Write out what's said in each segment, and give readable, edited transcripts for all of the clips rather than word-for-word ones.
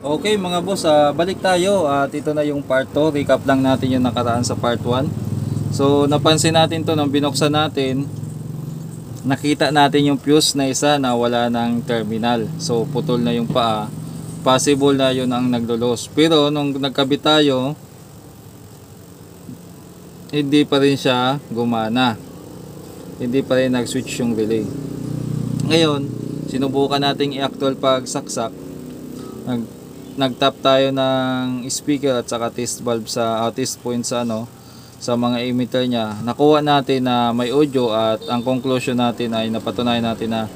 Okay mga boss, balik tayo at ito na yung part 2. Recap lang natin yung nakaraan sa part 1. So napansin natin to nung binuksan natin, nakita natin yung fuse na isa na wala ng terminal. So putol na yung paa. Possible na yun ang naglulos. Pero nung nagkabit tayo, hindi pa rin siya gumana. Hindi pa rin nag-switch yung relay. Ngayon, sinubukan nating i-actual pagsaksak. Nag-tap tayo ng speaker at saka test valve sa test point sa sa mga emitter niya. Nakuha natin na may audio at ang conclusion natin ay napatunayan natin na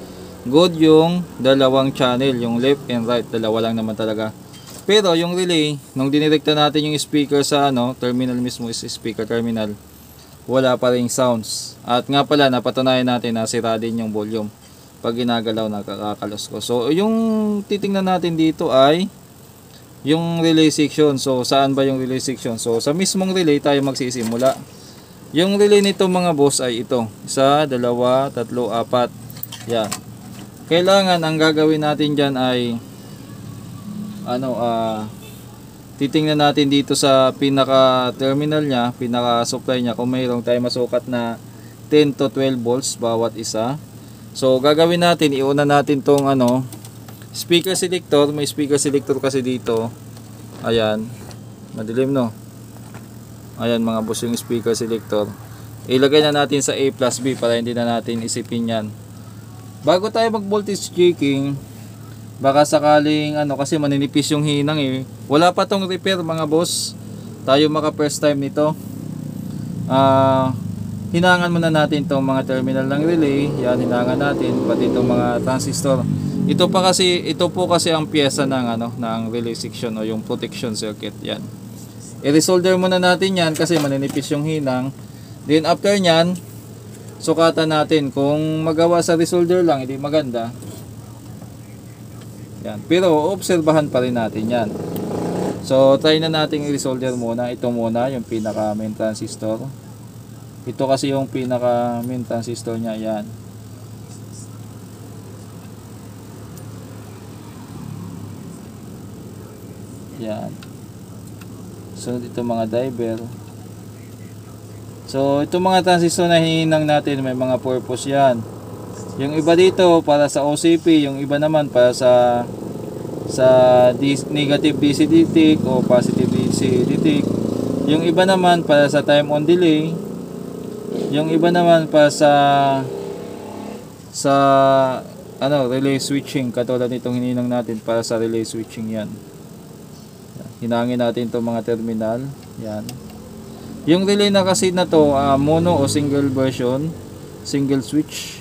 good yung dalawang channel, yung left and right, dalawa lang naman talaga. Pero yung relay, nung dinirekta natin yung speaker sa terminal mismo, is speaker terminal, wala pa ring sounds. At nga pala, napatunayan natin na sira din yung volume pag ginagalaw, nakakakalos ko. So yung titingnan natin dito ay yung relay section. So saan ba yung relay section? So sa mismong relay tayo magsisimula. Yung relay nito mga boss ay ito, 1, 2, 3, 4. Yan. Kailangan ang gagawin natin dyan ay titingnan natin dito sa pinaka terminal nya, pinaka supply nya, kung mayroong tayo masukat na 10 to 12 volts bawat isa. So gagawin natin, iuna natin tong speaker selector. May speaker selector kasi dito. Ayan, madilim no. Ayan mga boss, yung speaker selector. Ilagay na natin sa A plus B para hindi na natin isipin yan. Bago tayo mag voltage checking, baka sakaling kasi maninipis yung hinang eh. Wala pa tong repair mga boss. Tayo maka first time nito. Hinangan muna natin tong mga terminal ng relay. Yan, hinangan natin pati itong mga transistor. Ito po kasi ang piyesa ng ng relay section o yung protection circuit. Yan. I-resolder muna natin yan kasi maninipis yung hinang. Then after nyan, sukatan natin. Kung magawa sa resolder lang, hindi maganda. Yan. Pero obserbahan pa rin natin yan. So try na natin i-resolder muna. Ito muna yung pinaka main transistor. Ito kasi yung pinaka main transistor nya. Yan. Yan. So ito mga driver. So ito mga transistor na hininang natin, may mga purpose yan. Yung iba dito para sa OCP, yung iba naman para sa negative DC detect o positive DC detect. Yung iba naman para sa time on delay. Yung iba naman para sa relay switching, katulad nitong hininang natin para sa relay switching yan. Hinangin natin itong mga terminal. Yan. Yung relay na kasi na to, mono o single version, single switch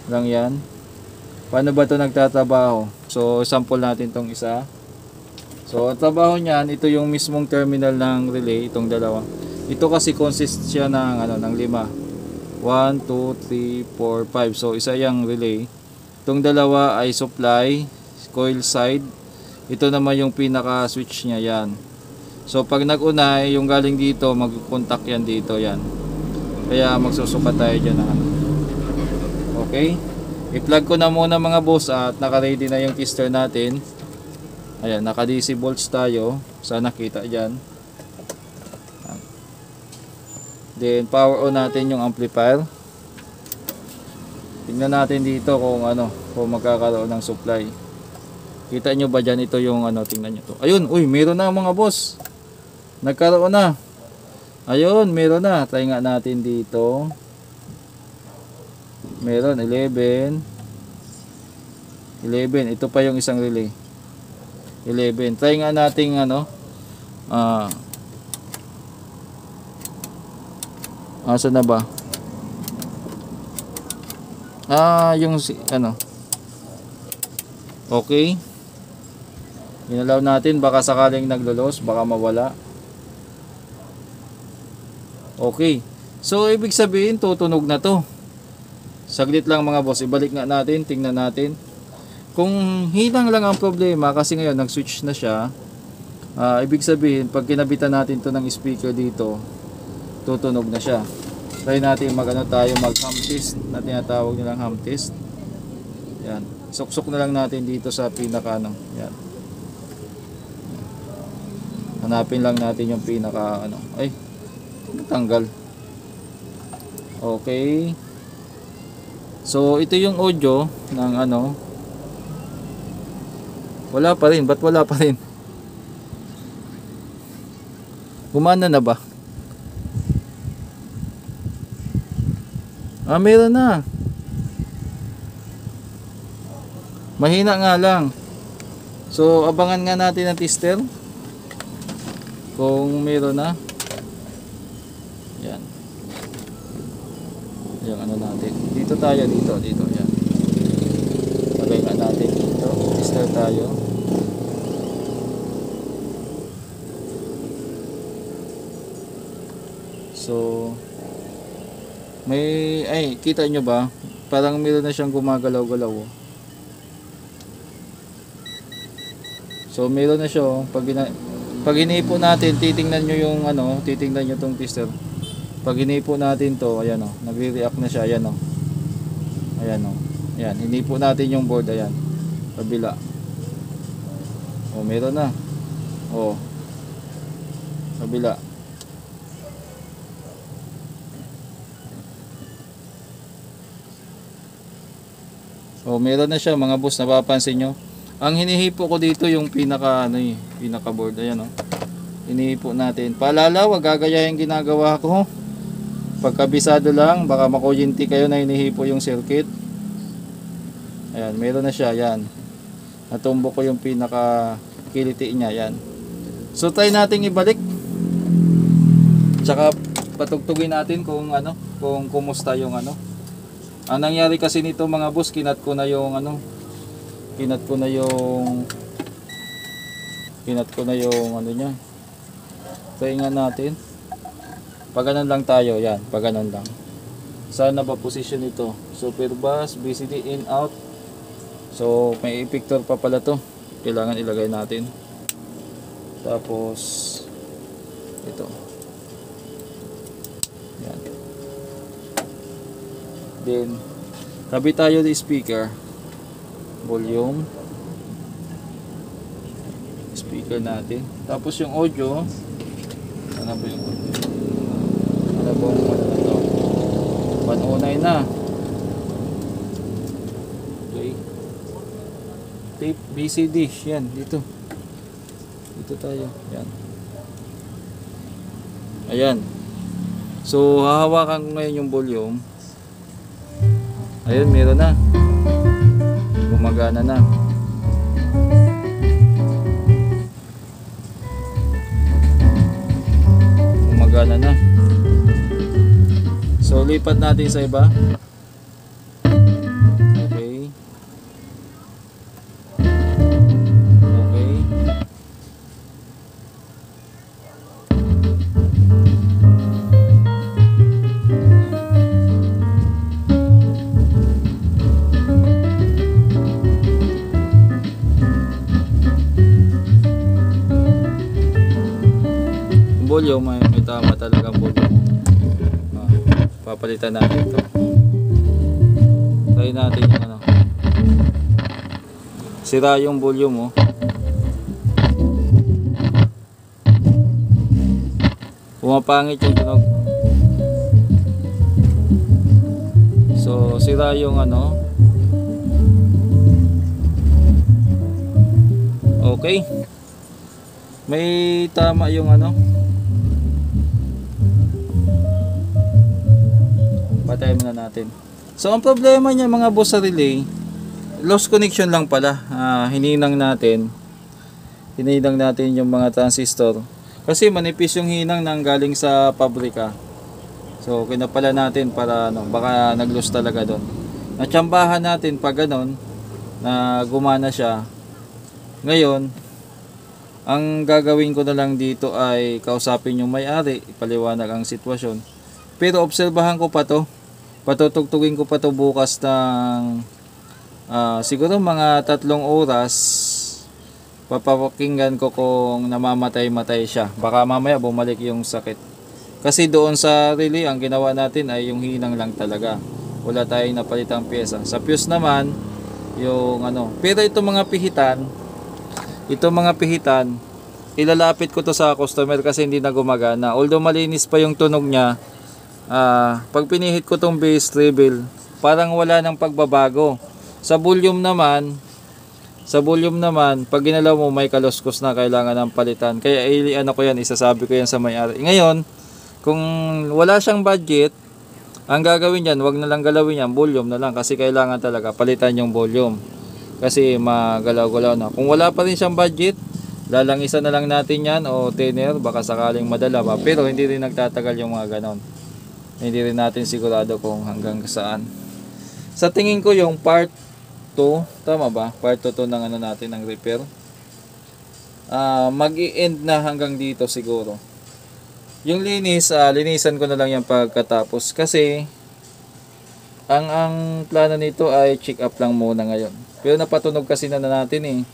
lang yan. Paano ba ito nagtatrabaho? So sample natin itong isa. So ang trabaho niyan, ito yung mismong terminal ng relay, itong dalawa. Ito kasi consist siya ng ng 5. 1, 2, 3, 4, 5. So isa yung relay. Itong dalawa ay supply, coil side. Ito naman yung pinaka switch niya, yan. So pag nag-una, yung galing dito, mag-contact yan dito, yan. Kaya magsusukat tayo dyan ng Okay. I-plug ko na muna mga boss at naka-ready na yung tester natin. Ayan, naka DC volts tayo. Sana kita dyan. Then power on natin yung amplifier. Tingnan natin dito kung kung magkakaroon ng supply. Kita nyo ba dyan, ito yung tingnan nyo to. Ayun, uy, meron na mga boss. Nagkaroon na. Ayun, meron na. Try nga natin dito. Meron, 11. Ito pa yung isang relay. 11. Try nga natin asa na ba? Yung Okay. Inalaw natin, baka sakaling naglolos, baka mawala. Okay. So ibig sabihin tutunog na to. Saglit lang mga boss, ibalik nga natin, tingnan natin. Kung hinang lang ang problema kasi ngayon nag-switch na siya, ibig sabihin pag kinabitan natin to ng speaker dito, tutunog na siya. Try natin mag-ham test, na tinatawag nilang ham test. Yan. Suksok na lang natin dito sa pinaka yan. Hanapin lang natin yung pinaka ano. Ay, tanggal. Okay. So ito yung audio ng ano. Wala pa rin. Ba't wala pa rin? Gumana na ba? Ah, meron na. Mahina nga lang. So abangan nga natin ang tester kung meron na. Yan. Yung ano natin. Dito tayo, dito. Yan. Lagay nga natin dito. Tester tayo. So ay, kita nyo ba? Parang meron na siyang gumagalaw-galaw. So meron na siya, oh. Pag inipo natin, titingnan nyo yung ano, titingnan nyo tong tester. Pag inipo natin to, ayan oh, nagre-react na siya, ayan oh. Ayan oh. Ayan, inipo natin yung board, ayan. Kabila. Oh, meron na. Oh. Kabila. Oh, meron na siya mga boss, napapansin nyo. Ang hinihipo ko dito yung pinaka ano pinaka board, ayan oh. Hinihipo natin. Paalala, wag gagayahin ginagawa ko. Pagkabisado lang, baka makuyinti kayo na hinihipo yung circuit. Ayan, meron na siya, ayan. Natumbo ko yung pinaka kiliti niya, ayan. So try nating ibalik. Tsaka patugtugin natin kung ano, kung kumusta yung ano. Ang nangyari kasi nito mga boss, kinat ko na yung ano niya. Try nga natin. Pag ganun lang tayo, yan, pag ganun lang. Saan na ba position ito? Super bass, BCD in out. So may effector pa pala to. Kailangan ilagay natin. Tapos ito. Yan. Then tabi tayo ng speaker. Volume. Speaker natin. Tapos yung audio. Ano ba yung audio? Ano ba yung ano na to? 109 na. Okay. Tape BCD. Yan. Dito. Dito tayo. Yan. Ayan. So hahawakan ko ngayon yung volume. Ayun, meron na. Gumagana na. Gumagana na. So lipat natin sa iba. Okay. Okay. Volume, may tama talaga volume. Papalitan natin ito. Try natin yung ano. Sira yung volume oh. Pumapangit yung tunog. So sira yung ano. Okay. May tama yung ano. Patayin muna natin. So ang problema niya mga boss sa relay, lost connection lang pala. Hininang natin yung mga transistor kasi manipis yung hinang nang galing sa pabrika. So kinapala natin para ano, baka nag-loss talaga doon. Natsambahan natin pag ganon na gumana siya. Ngayon ang gagawin ko na lang dito ay kausapin yung may-ari, ipaliwanag ang sitwasyon. Pero obserbahan ko pa to. Patutugtugin ko pa to bukas ng siguro mga 3 oras. Papapakinggan ko kung namamatay-matay siya. Baka mamaya bumalik yung sakit. Kasi doon sa relay ang ginawa natin ay yung hinang lang talaga. Wala tayong napalitang pyesa. Sa fuse naman yung ano. Pero itong mga pihitan, ilalapit ko to sa customer kasi hindi na gumagana. Although malinis pa yung tunog niya, pag pinihit ko tong bass treble, parang wala nang pagbabago. Sa volume naman, pag ginalaw mo may kaluskos na, kailangan ng palitan. Kaya ano ko yan, isasabi ko yan sa may-ari. Ngayon, kung wala siyang budget, ang gagawin yan, wag na lang galawin yan, volume na lang, kasi kailangan talaga palitan yung volume. Kasi magalaw-galaw na. Kung wala pa rin siyang budget, lalangisa na lang natin yan o thinner, baka sakaling madala ba. Pero hindi rin nagtatagal yung mga ganon. Hindi rin natin sigurado kung hanggang saan. Sa tingin ko yung part 2, tama ba? Part 2 ng ano natin, ng repair. Mag-i-end na hanggang dito siguro. Yung linis, linisan ko na lang yan pagkatapos. Kasi ang plano nito ay check up lang muna ngayon. Pero napatunog kasi na natin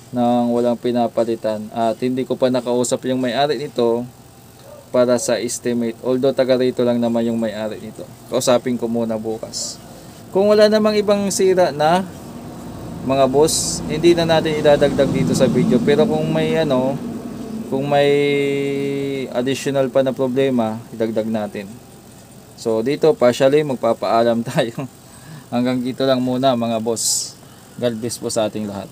nang walang pinapalitan. At hindi ko pa nakausap yung may-ari nito para sa estimate. Although taga rito lang naman yung may-ari nito. Kausapin ko muna bukas. Kung wala namang ibang sira na mga boss, hindi na natin idadagdag dito sa video. Pero kung may additional pa na problema, idagdag natin. So dito partially magpapaalam tayo. Hanggang dito lang muna mga boss. God bless po sa ating lahat.